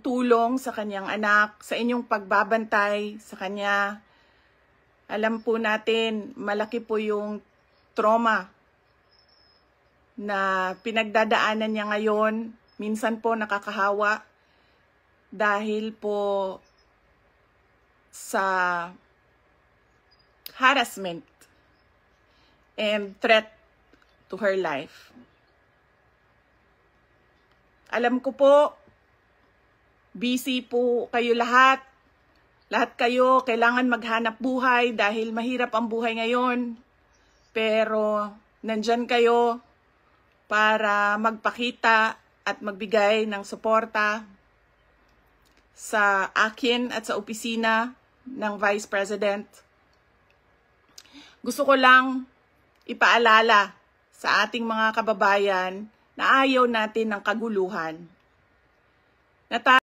tulong sa kanyang anak, sa inyong pagbabantay sa kanya. Alam po natin, malaki po yung trauma na pinagdadaanan niya ngayon. Minsan po nakakahawa dahil po sa harassment and threat to her life. Alam ko po, busy po kayo lahat. Lahat kayo kailangan maghanap buhay dahil mahirap ang buhay ngayon. Pero nandyan kayo para magpakita at magbigay ng suporta sa akin at sa opisina ng Vice President. Gusto ko lang ipaalala sa ating mga kababayan na ayaw natin ng kaguluhan.